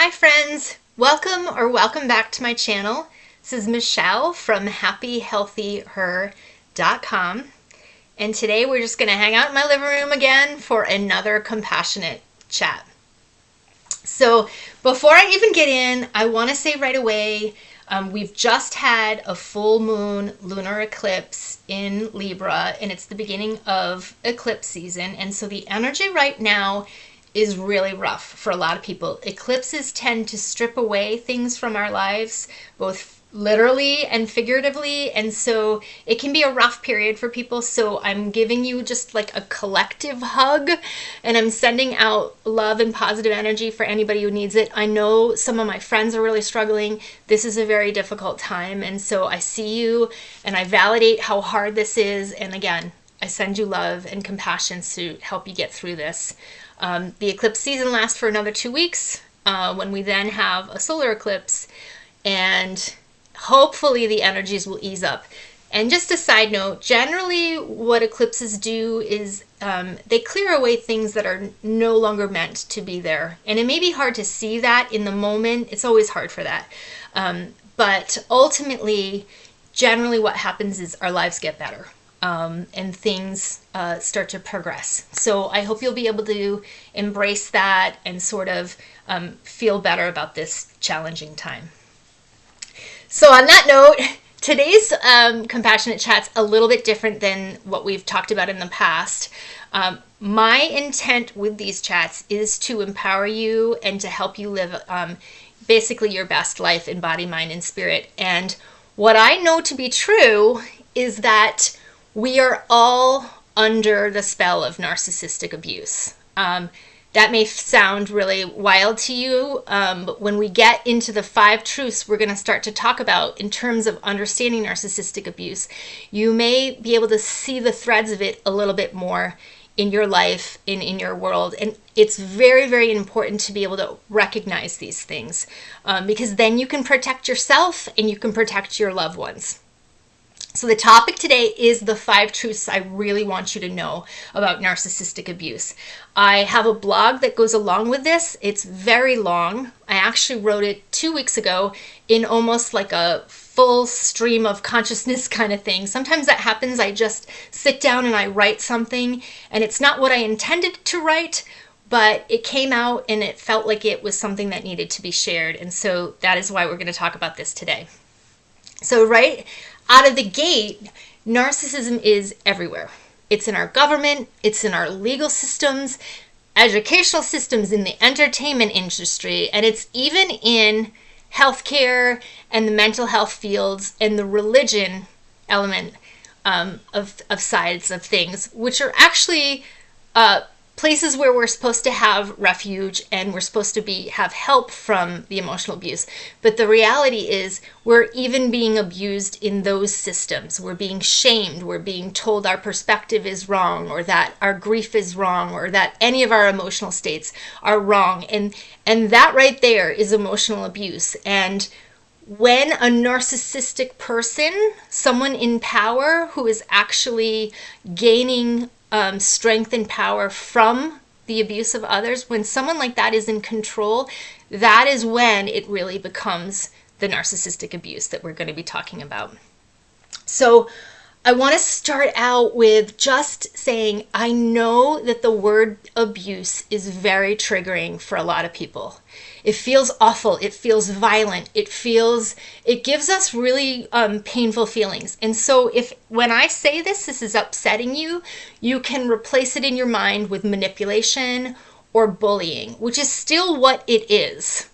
Hi friends, welcome back to my channel. This is Michelle from happyhealthyher.com, and today we're just going to hang out in my living room again for another compassionate chat. So before I even get in, I want to say right away, we've just had a full moon lunar eclipse in Libra, and it's the beginning of eclipse season, and so the energy right now is really rough for a lot of people. Eclipses tend to strip away things from our lives, both literally and figuratively, and so it can be a rough period for people. So I'm giving you just like a collective hug, and I'm sending out love and positive energy for anybody who needs it. I know some of my friends are really struggling. This is a very difficult time, and so I see you and I validate how hard this is, and again, I send you love and compassion to help you get through this. The eclipse season lasts for another 2 weeks, when we then have a solar eclipse, and hopefully the energies will ease up. And just a side note, generally what eclipses do is they clear away things that are no longer meant to be there. And it may be hard to see that in the moment. It's always hard for that. But ultimately, generally what happens is our lives get better. And things start to progress. So I hope you'll be able to embrace that and sort of feel better about this challenging time. So on that note, today's compassionate chat's a little bit different than what we've talked about in the past. My intent with these chats is to empower you and to help you live basically your best life in body, mind, and spirit. And what I know to be true is that we are all under the spell of narcissistic abuse. That may sound really wild to you, but when we get into the 5 truths we're going to start to talk about in terms of understanding narcissistic abuse, you may be able to see the threads of it a little bit more in your life, in your world. And it's very, very important to be able to recognize these things, because then you can protect yourself and you can protect your loved ones. So the topic today is the 5 truths I really want you to know about narcissistic abuse. I have a blog that goes along with this. It's very long. I actually wrote it 2 weeks ago in almost like a full stream of consciousness kind of thing. Sometimes that happens. I just sit down and I write something, and it's not what I intended to write, but it came out and it felt like it was something that needed to be shared. And so that is why we're going to talk about this today. So right out of the gate, narcissism is everywhere. It's in our government, it's in our legal systems, educational systems, in the entertainment industry, and it's even in healthcare and the mental health fields and the religion element of sides of things, which are actually places where we're supposed to have refuge and we're supposed to have help from the emotional abuse. But the reality is we're even being abused in those systems. We're being shamed. We're being told our perspective is wrong, or that our grief is wrong, or that any of our emotional states are wrong. And that right there is emotional abuse. And when a narcissistic person, someone in power who is actually gaining strength and power from the abuse of others, when someone like that is in control, that is when it really becomes the narcissistic abuse that we're going to be talking about. So I want to start out with just saying, I know that the word abuse is very triggering for a lot of people. It feels awful. It feels violent. It gives us really painful feelings. And so when I say this is upsetting you, you can replace it in your mind with manipulation or bullying, which is still what it is.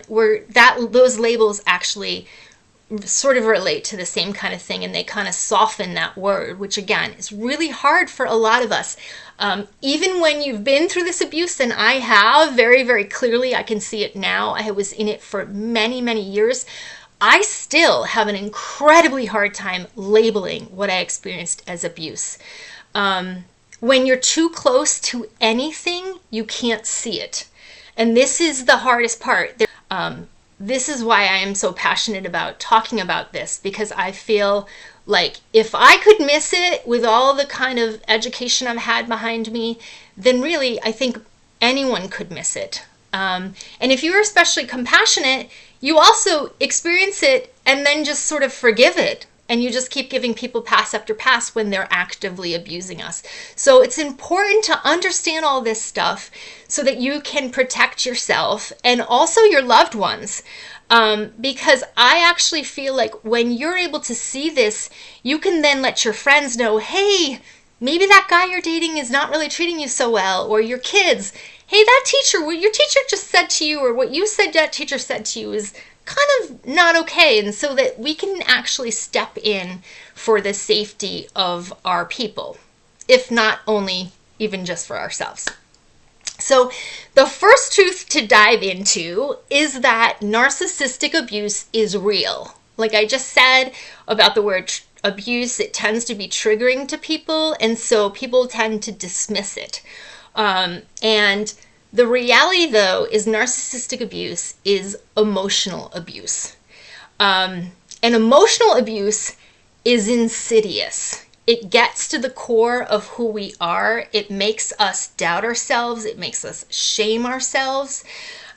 Those labels actually sort of relate to the same kind of thing, and they kind of soften that word, which again is really hard for a lot of us. Even when you've been through this abuse, and I have very, very clearly, I can see it now. I was in it for many, many years. I still have an incredibly hard time labeling what I experienced as abuse. When you're too close to anything, you can't see it. And this is the hardest part. This is why I am so passionate about talking about this, because I feel like if I could miss it with all the kind of education I've had behind me, then really I think anyone could miss it. And if you're especially compassionate, you also experience it and then just sort of forgive it. And you just keep giving people pass after pass when they're actively abusing us. So it's important to understand all this stuff so that you can protect yourself and also your loved ones. Because I actually feel like when you're able to see this, you can then let your friends know, hey, maybe that guy you're dating is not really treating you so well, or your kids, hey, that teacher, what your teacher just said to you, or what you said that teacher said to you is kind of not okay. And so that we can actually step in for the safety of our people, if not only even just for ourselves. So the first truth to dive into is that narcissistic abuse is real. Like I just said about the word abuse, it tends to be triggering to people, and so people tend to dismiss it. And the reality, though, is narcissistic abuse is emotional abuse. And emotional abuse is insidious. It gets to the core of who we are. It makes us doubt ourselves. It makes us shame ourselves.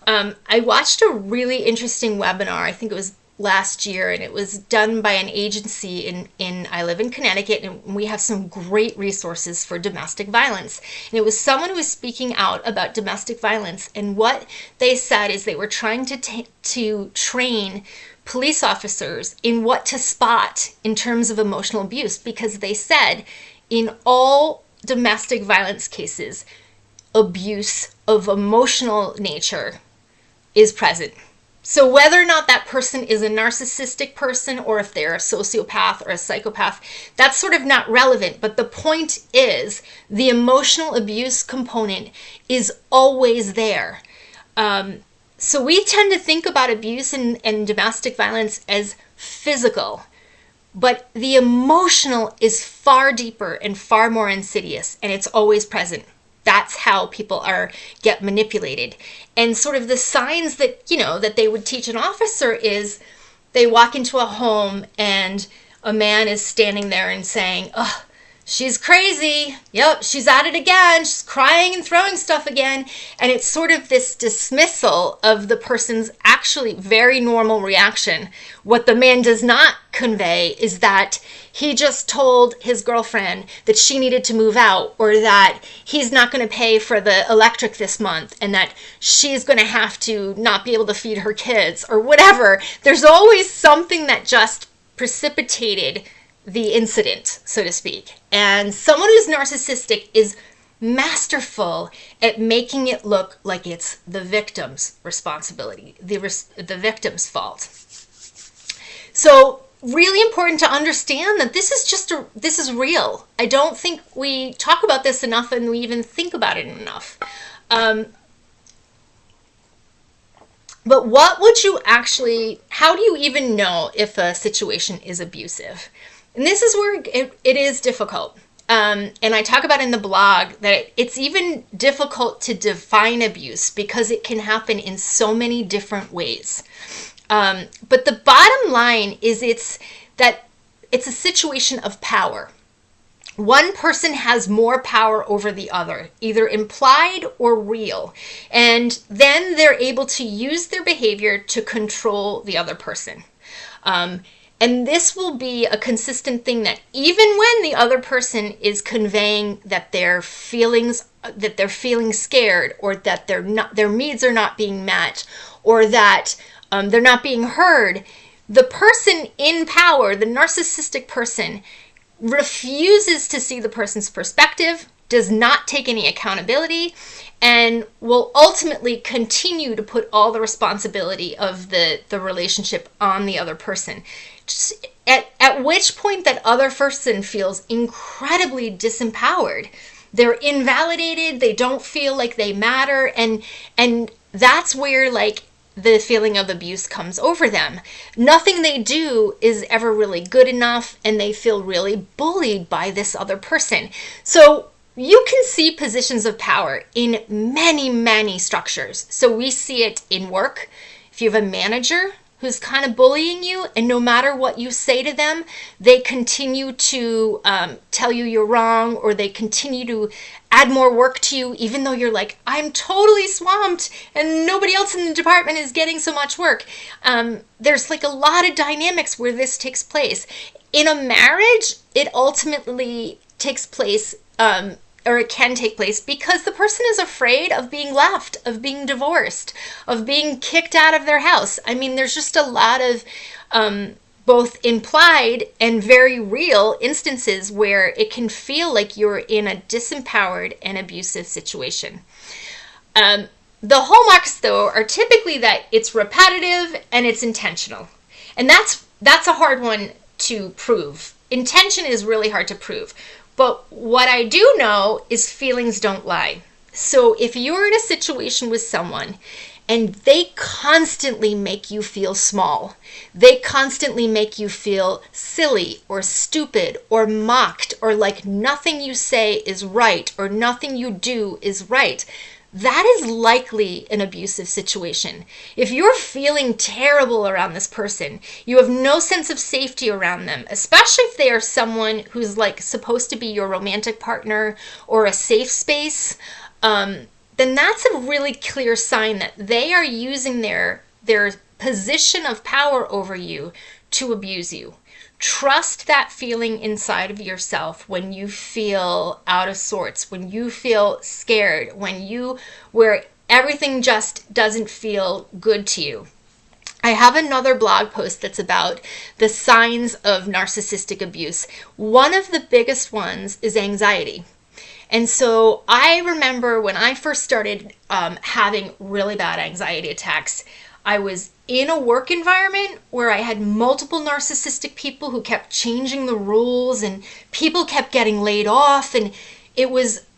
I watched a really interesting webinar, I think it was last year, and it was done by an agency in I live in Connecticut, and we have some great resources for domestic violence. And it was someone who was speaking out about domestic violence, and what they said is they were trying to train police officers in what to spot in terms of emotional abuse, because they said in all domestic violence cases, abuse of emotional nature is present. So whether or not that person is a narcissistic person or if they're a sociopath or a psychopath, that's sort of not relevant. But the point is the emotional abuse component is always there. So we tend to think about abuse and domestic violence as physical, but the emotional is far deeper and far more insidious, and it's always present. That's how people get manipulated. And sort of the signs that, that they would teach an officer is they walk into a home and a man is standing there and saying, "Oh, she's crazy. Yep, she's at it again. She's crying and throwing stuff again." And it's sort of this dismissal of the person's actually very normal reaction. What the man does not convey is that he just told his girlfriend that she needed to move out, or that he's not going to pay for the electric this month, and that she's going to have to not be able to feed her kids, or whatever. There's always something that just precipitated the incident, so to speak. And someone who's narcissistic is masterful at making it look like it's the victim's responsibility, the victim's fault. So really important to understand that this is real. I don't think we talk about this enough, and we even think about it enough. But how do you even know if a situation is abusive? And this is where it is difficult. And I talk about in the blog that it's even difficult to define abuse because it can happen in so many different ways. But the bottom line is it's a situation of power. One person has more power over the other, either implied or real. And then they're able to use their behavior to control the other person. And this will be a consistent thing, that even when the other person is conveying that they're feeling scared, or that their needs are not being met, or that they're not being heard, the person in power, the narcissistic person, refuses to see the person's perspective, does not take any accountability, and will ultimately continue to put all the responsibility of the relationship on the other person. At which point that other person feels incredibly disempowered. They're invalidated, they don't feel like they matter, and that's where the feeling of abuse comes over them. Nothing they do is ever really good enough, and they feel really bullied by this other person. So you can see positions of power in many, many structures. So we see it in work. If you have a manager who's kind of bullying you, and no matter what you say to them, they continue to tell you you're wrong, or they continue to add more work to you, even though you're like, I'm totally swamped and nobody else in the department is getting so much work. There's like a lot of dynamics where this takes place. In a marriage, it ultimately takes place, or it can take place, because the person is afraid of being left, of being divorced, of being kicked out of their house. I mean, there's just a lot of both implied and very real instances where it can feel like you're in a disempowered and abusive situation. The hallmarks, though, are typically that it's repetitive and it's intentional. And that's a hard one to prove. Intention is really hard to prove. But what I do know is feelings don't lie. So if you're in a situation with someone and they constantly make you feel small, they constantly make you feel silly or stupid or mocked, or like nothing you say is right or nothing you do is right, that is likely an abusive situation. If you're feeling terrible around this person, you have no sense of safety around them, especially if they are someone who's like supposed to be your romantic partner or a safe space, then that's a really clear sign that they are using their position of power over you to abuse you. Trust that feeling inside of yourself when you feel out of sorts, when you feel scared, where everything just doesn't feel good to you. I have another blog post that's about the signs of narcissistic abuse. One of the biggest ones is anxiety. And so I remember when I first started having really bad anxiety attacks, I was in a work environment where I had multiple narcissistic people who kept changing the rules, and people kept getting laid off, and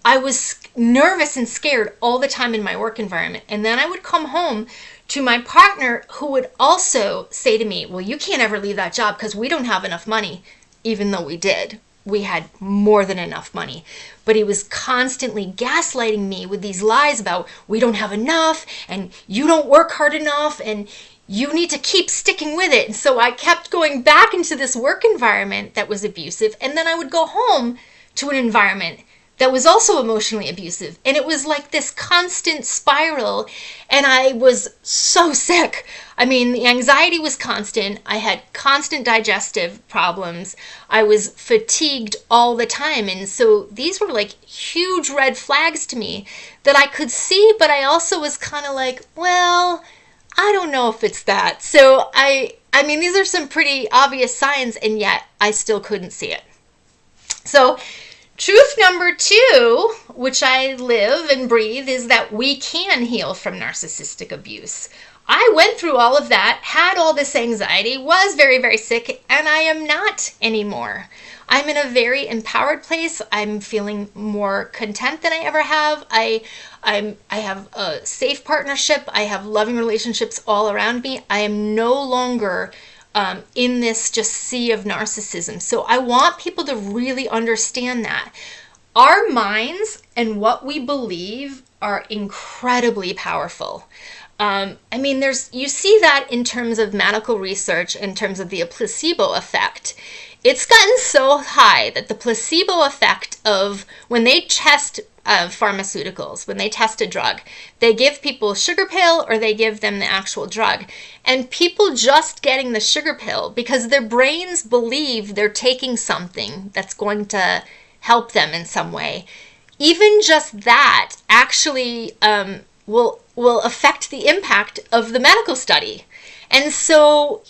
I was nervous and scared all the time in my work environment. And then I would come home to my partner, who would also say to me, well, you can't ever leave that job because we don't have enough money, even though we did. We had more than enough money. But he was constantly gaslighting me with these lies about we don't have enough and you don't work hard enough and you need to keep sticking with it. And so I kept going back into this work environment that was abusive. And then I would go home to an environment that was also emotionally abusive. And it was like this constant spiral. And I was so sick. I mean, the anxiety was constant. I had constant digestive problems. I was fatigued all the time. And so these were like huge red flags to me that I could see, but I also was kind of like, well, I don't know if it's that. So I mean, these are some pretty obvious signs, and yet I still couldn't see it. So truth number 2, which I live and breathe, is that we can heal from narcissistic abuse. I went through all of that, had all this anxiety, was very, very sick, and I am not anymore. I'm in a very empowered place. I'm feeling more content than I ever have. I have a safe partnership. I have loving relationships all around me. I am no longer in this just sea of narcissism. So I want people to really understand that. Our minds and what we believe are incredibly powerful. I mean, you see that in terms of medical research, in terms of the placebo effect. It's gotten so high that the placebo effect of when they test pharmaceuticals, when they test a drug, they give people a sugar pill or they give them the actual drug. And people just getting the sugar pill because their brains believe they're taking something that's going to help them in some way. Even just that actually will affect the impact of the medical study. And so,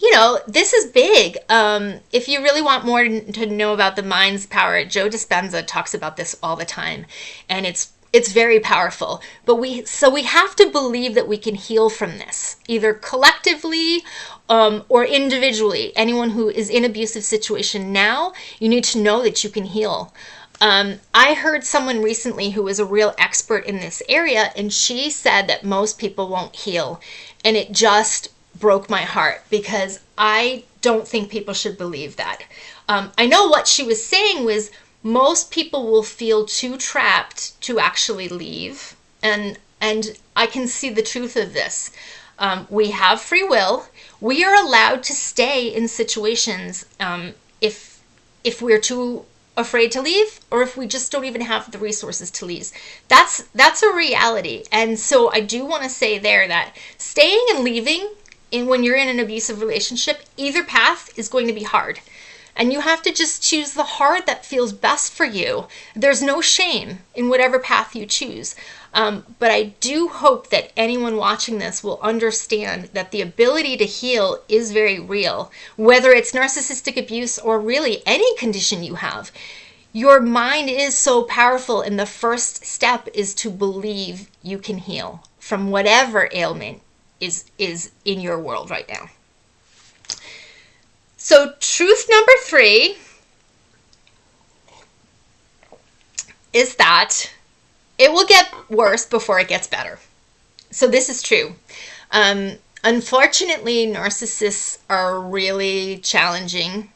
this is big. If you really want more to know about the mind's power, Joe Dispenza talks about this all the time. And it's very powerful. But we have to believe that we can heal from this, either collectively or individually. Anyone who is in an abusive situation now, you need to know that you can heal. I heard someone recently who was a real expert in this area, and she said that most people won't heal. And it just broke my heart because I don't think people should believe that. I know what she was saying was most people will feel too trapped to actually leave. And I can see the truth of this. We have free will. We are allowed to stay in situations if we're too afraid to leave, or if we just don't even have the resources to leave. That's a reality. And so I do want to say there that staying and leaving when you're in an abusive relationship, either path is going to be hard. And you have to just choose the hard that feels best for you. There's no shame in whatever path you choose. But I do hope that anyone watching this will understand that the ability to heal is very real. Whether it's narcissistic abuse or really any condition you have, your mind is so powerful, and the first step is to believe you can heal from whatever ailment is in your world right now. So truth number 3 is that it will get worse before it gets better. So this is true. Unfortunately, narcissists are really challenging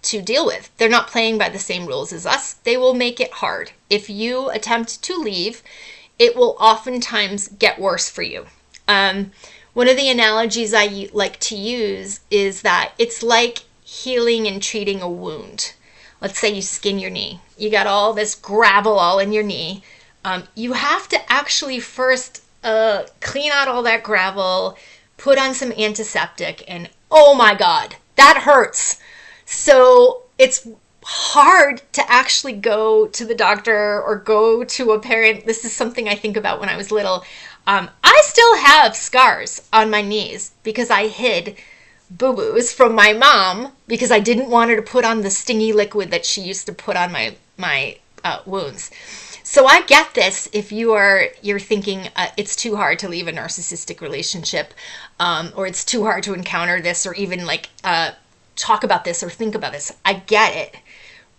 to deal with. They're not playing by the same rules as us. They will make it hard. If you attempt to leave, it will oftentimes get worse for you. One of the analogies I like to use is that it's like healing and treating a wound. Let's say you skin your knee. You got all this gravel all in your knee. You have to actually first clean out all that gravel, put on some antiseptic, and oh my God, that hurts. So it's hard to actually go to the doctor or go to a parent. This is something I think about when I was little. I still have scars on my knees because I hid boo-boos from my mom because I didn't want her to put on the stingy liquid that she used to put on my wounds. So I get this if you're thinking it's too hard to leave a narcissistic relationship, or it's too hard to encounter this, or even talk about this or think about this. I get it.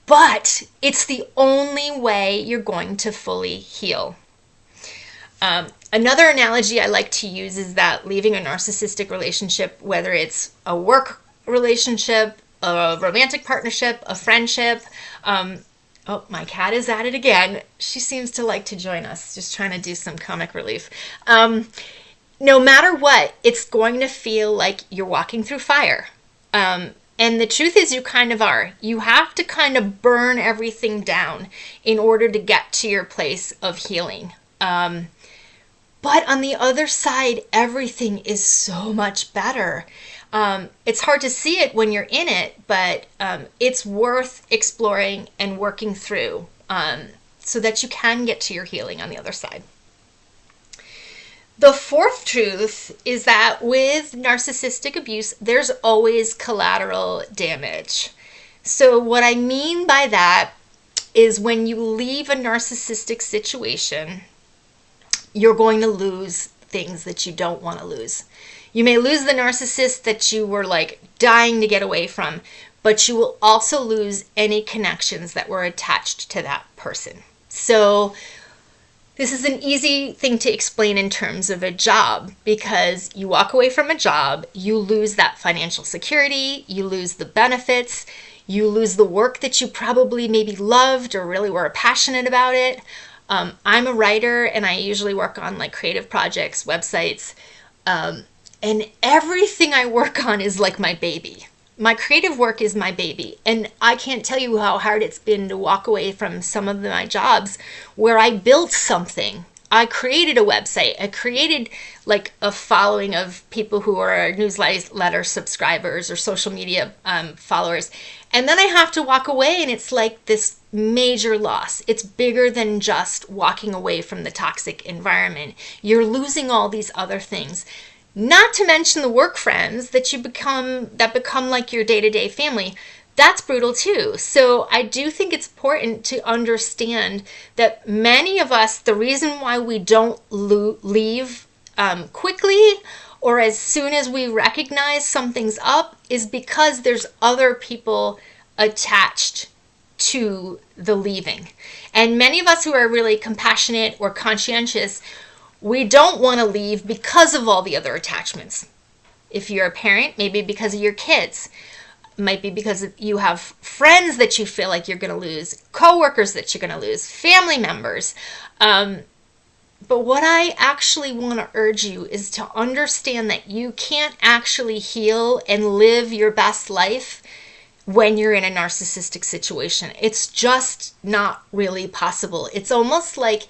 But it's the only way you're going to fully heal. Another analogy I like to use is that leaving a narcissistic relationship, whether it's a work relationship, a romantic partnership, a friendship. Oh, my cat is at it again. She seems to like to join us, just trying to do some comic relief. No matter what, it's going to feel like you're walking through fire. And the truth is you kind of are. You have to kind of burn everything down in order to get to your place of healing. But on the other side, everything is so much better. It's hard to see it when you're in it, but it's worth exploring and working through so that you can get to your healing on the other side. The fourth truth is that with narcissistic abuse, there's always collateral damage. So what I mean by that is when you leave a narcissistic situation, you're going to lose things that you don't want to lose. You may lose the narcissist that you were dying to get away from, but you will also lose any connections that were attached to that person. So this is an easy thing to explain in terms of a job, because you walk away from a job, you lose that financial security, you lose the benefits, you lose the work that you probably maybe loved or really were passionate about it. I'm a writer, and I usually work on creative projects, websites, and everything I work on is like my baby. My creative work is my baby, and I can't tell you how hard it's been to walk away from some of my jobs where I built something. I created a website. I created a following of people who are newsletter subscribers or social media followers. And then I have to walk away, and it's like this major loss. It's bigger than just walking away from the toxic environment. You're losing all these other things. Not to mention the work friends that become like your day-to-day family. That's brutal too. So I do think it's important to understand that many of us, the reason why we don't leave quickly or as soon as we recognize something's up is because there's other people attached to the leaving. And many of us who are really compassionate or conscientious, we don't want to leave because of all the other attachments. If you're a parent, maybe because of your kids. Might be because you have friends that you feel like you're going to lose, coworkers that you're going to lose, family members. But what I actually want to urge you is to understand that you can't actually heal and live your best life when you're in a narcissistic situation. It's just not really possible. It's almost like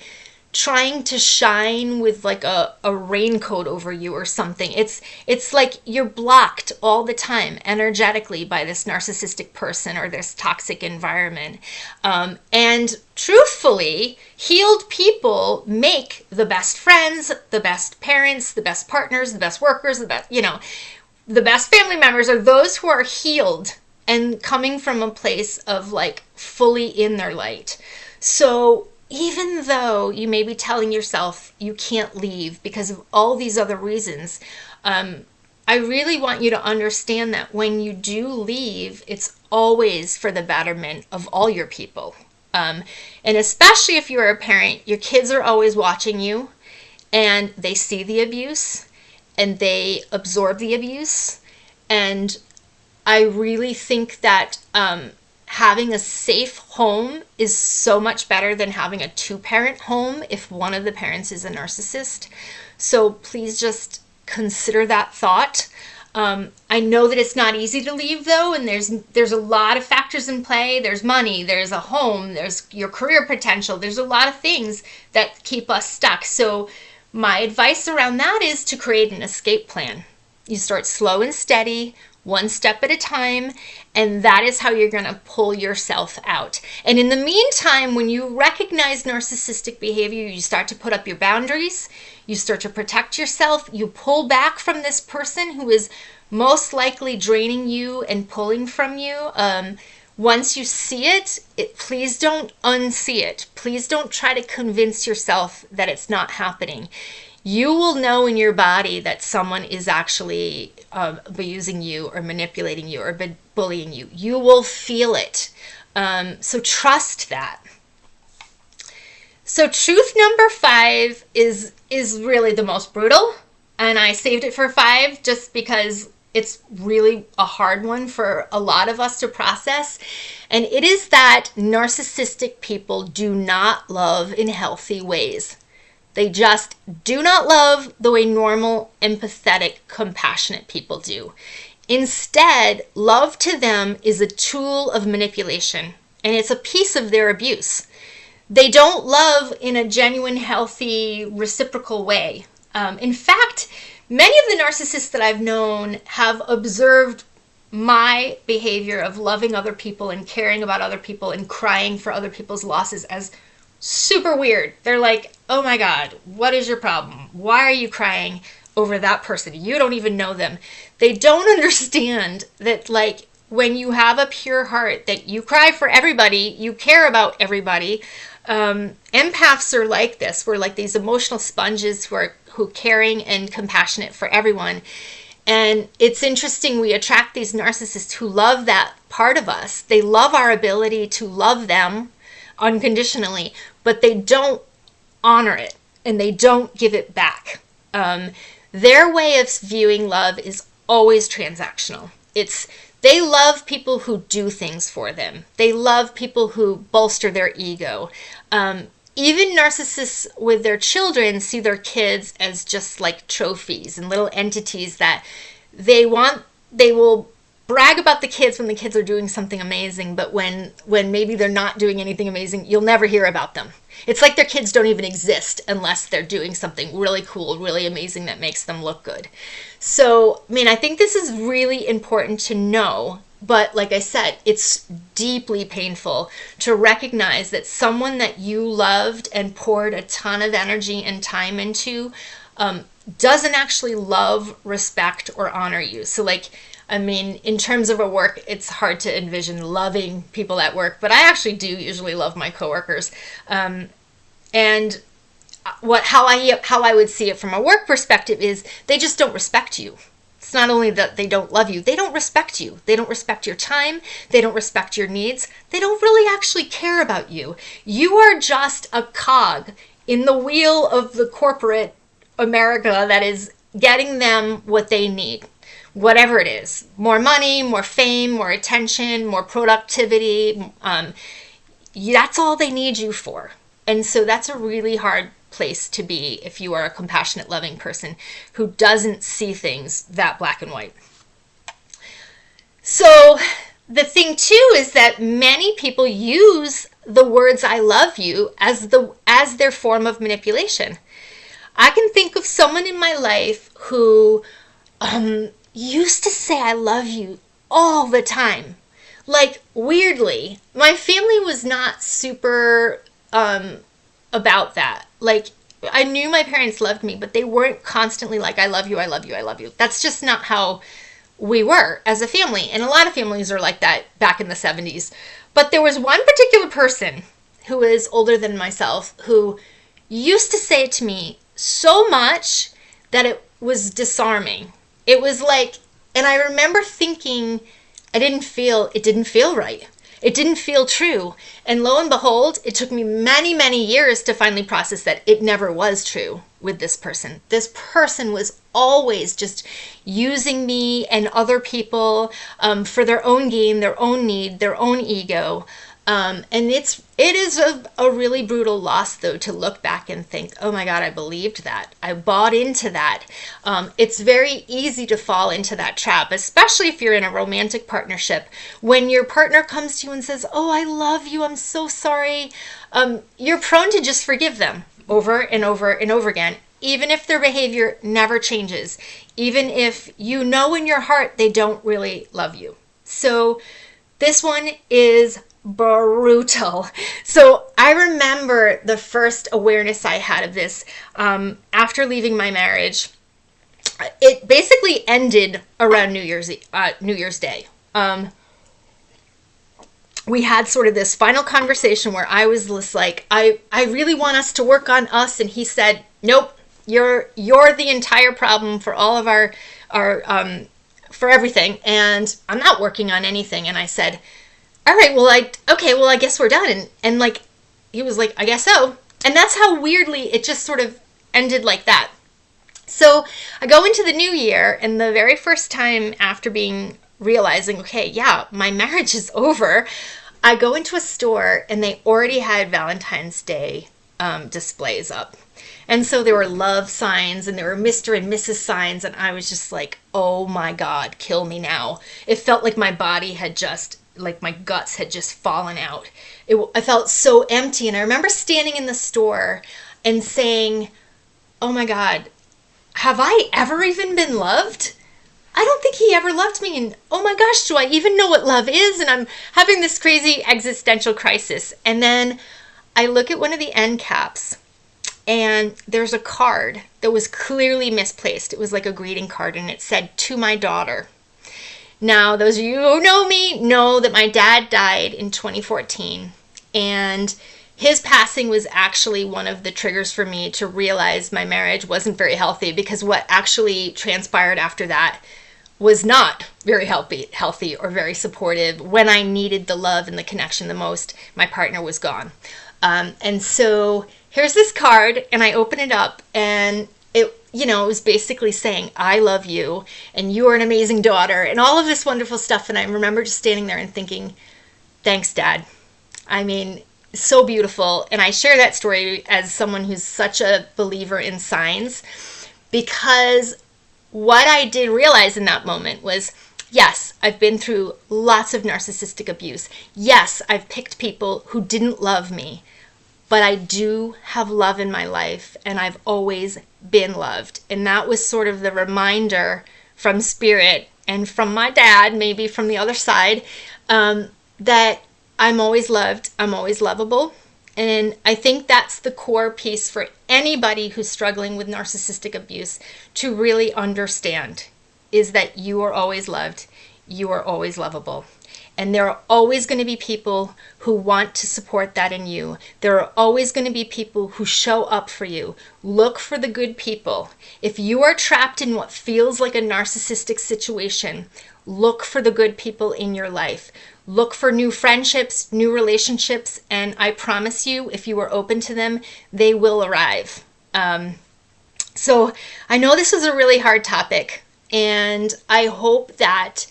trying to shine with like a raincoat over you or something. It's like you're blocked all the time energetically by this narcissistic person or this toxic environment. And truthfully, healed people make the best friends, the best parents, the best partners, the best workers, the best, the best family members are those who are healed and coming from a place of like fully in their light. So even though you may be telling yourself you can't leave because of all these other reasons, I really want you to understand that when you do leave, it's always for the betterment of all your people. And especially if you're a parent, your kids are always watching you and they see the abuse and they absorb the abuse. And I really think that having a safe home is so much better than having a two-parent home if one of the parents is a narcissist. So please just consider that thought. I know that it's not easy to leave though, and there's a lot of factors in play. There's money, there's a home, there's your career potential. There's a lot of things that keep us stuck. So my advice around that is to create an escape plan. You start slow and steady, one step at a time, and that is how you're going to pull yourself out. And in the meantime, when you recognize narcissistic behavior, you start to put up your boundaries, you start to protect yourself, you pull back from this person who is most likely draining you and pulling from you. Once you see it, please don't unsee it. Please don't try to convince yourself that it's not happening. You will know in your body that someone is actually abusing you or manipulating you or bullying you. You will feel it. So trust that. So truth number 5 is really the most brutal. And I saved it for 5 just because it's really a hard one for a lot of us to process. And it is that narcissistic people do not love in healthy ways. They just do not love the way normal, empathetic, compassionate people do. Instead, love to them is a tool of manipulation, and it's a piece of their abuse. They don't love in a genuine, healthy, reciprocal way. In fact, many of the narcissists that I've known have observed my behavior of loving other people and caring about other people and crying for other people's losses as super weird. They're like, oh my God, what is your problem? Why are you crying over that person? You don't even know them. They don't understand that, like, when you have a pure heart, that you cry for everybody, you care about everybody. Empaths are like this. We're like these emotional sponges who are caring and compassionate for everyone. And it's interesting, we attract these narcissists who love that part of us. They love our ability to love them unconditionally, but they don't honor it and they don't give it back. Their way of viewing love is always transactional. They love people who do things for them. They love people who bolster their ego. Even narcissists with their children see their kids as just like trophies and little entities that they will brag about the kids when the kids are doing something amazing, but when maybe they're not doing anything amazing, you'll never hear about them. It's like their kids don't even exist unless they're doing something really cool, really amazing that makes them look good. So, I think this is really important to know, but like I said, it's deeply painful to recognize that someone that you loved and poured a ton of energy and time into doesn't actually love, respect, or honor you. So in terms of a work, it's hard to envision loving people at work, but I actually do usually love my coworkers. And how I would see it from a work perspective is they just don't respect you. It's not only that they don't love you, they don't respect you. They don't respect your time. They don't respect your needs. They don't really actually care about you. You are just a cog in the wheel of the corporate America that is getting them what they need. Whatever it is, more money, more fame, more attention, more productivity, that's all they need you for. And so that's a really hard place to be if you are a compassionate, loving person who doesn't see things that black and white. So the thing too is that many people use the words "I love you" as their form of manipulation. I can think of someone in my life who used to say "I love you" all the time. Like, weirdly, my family was not super about that. Like, I knew my parents loved me, but they weren't constantly like, "I love you, I love you, I love you." That's just not how we were as a family. And a lot of families are like that back in the 70s. But there was one particular person who is older than myself who used to say it to me so much that it was disarming. It was like, and I remember thinking, it didn't feel right. It didn't feel true. And lo and behold, it took me many, many years to finally process that it never was true with this person. This person was always just using me and other people for their own gain, their own need, their own ego. And it is a really brutal loss, though, to look back and think, oh my God, I believed that. I bought into that. It's very easy to fall into that trap, especially if you're in a romantic partnership. When your partner comes to you and says, oh, I love you, I'm so sorry, you're prone to just forgive them over and over and over again, even if their behavior never changes, even if you know in your heart they don't really love you. So this one is brutal. So I remember the first awareness I had of this after leaving my marriage. It basically ended around New Year's Day. We had sort of this final conversation where I was just like, I really want us to work on us, and he said, nope, you're the entire problem for all of our for everything, and I'm not working on anything. And I said, all right, well, I guess we're done. And like, he was like, I guess so. And that's how weirdly it just sort of ended like that. So I go into the new year, and the very first time after realizing, okay, yeah, my marriage is over, I go into a store and they already had Valentine's Day displays up. And so there were love signs and there were Mr. and Mrs. signs. And I was just like, oh my God, kill me now. It felt like my body had just, like my guts had just fallen out. I felt so empty. And I remember standing in the store and saying, oh my God, have I ever even been loved? I don't think he ever loved me. And oh my gosh, do I even know what love is? And I'm having this crazy existential crisis. And then I look at one of the end caps, and there's a card that was clearly misplaced. It was like a greeting card, and it said, to my daughter. Now, those of you who know me know that my dad died in 2014, and his passing was actually one of the triggers for me to realize my marriage wasn't very healthy, because what actually transpired after that was not very healthy or very supportive. When I needed the love and the connection the most, my partner was gone. And so here's this card, and I open it up, and it was basically saying, I love you, and you are an amazing daughter, and all of this wonderful stuff. And I remember just standing there and thinking, thanks, Dad. I mean, so beautiful. And I share that story as someone who's such a believer in signs, because what I did realize in that moment was, yes, I've been through lots of narcissistic abuse. Yes, I've picked people who didn't love me, but I do have love in my life, and I've always been loved. And that was sort of the reminder from Spirit and from my dad, maybe from the other side, that I'm always loved, I'm always lovable. And I think that's the core piece for anybody who's struggling with narcissistic abuse to really understand, is that you are always loved, you are always lovable. And there are always going to be people who want to support that in you. There are always going to be people who show up for you. Look for the good people. If you are trapped in what feels like a narcissistic situation, look for the good people in your life. Look for new friendships, new relationships, and I promise you, if you are open to them, they will arrive. So I know this is a really hard topic, and I hope that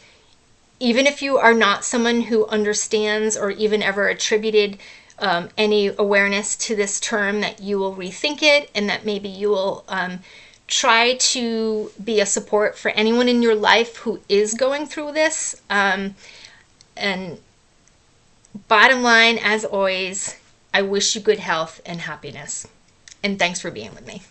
even if you are not someone who understands or even ever attributed any awareness to this term, that you will rethink it, and that maybe you will try to be a support for anyone in your life who is going through this. And bottom line, as always, I wish you good health and happiness. And thanks for being with me.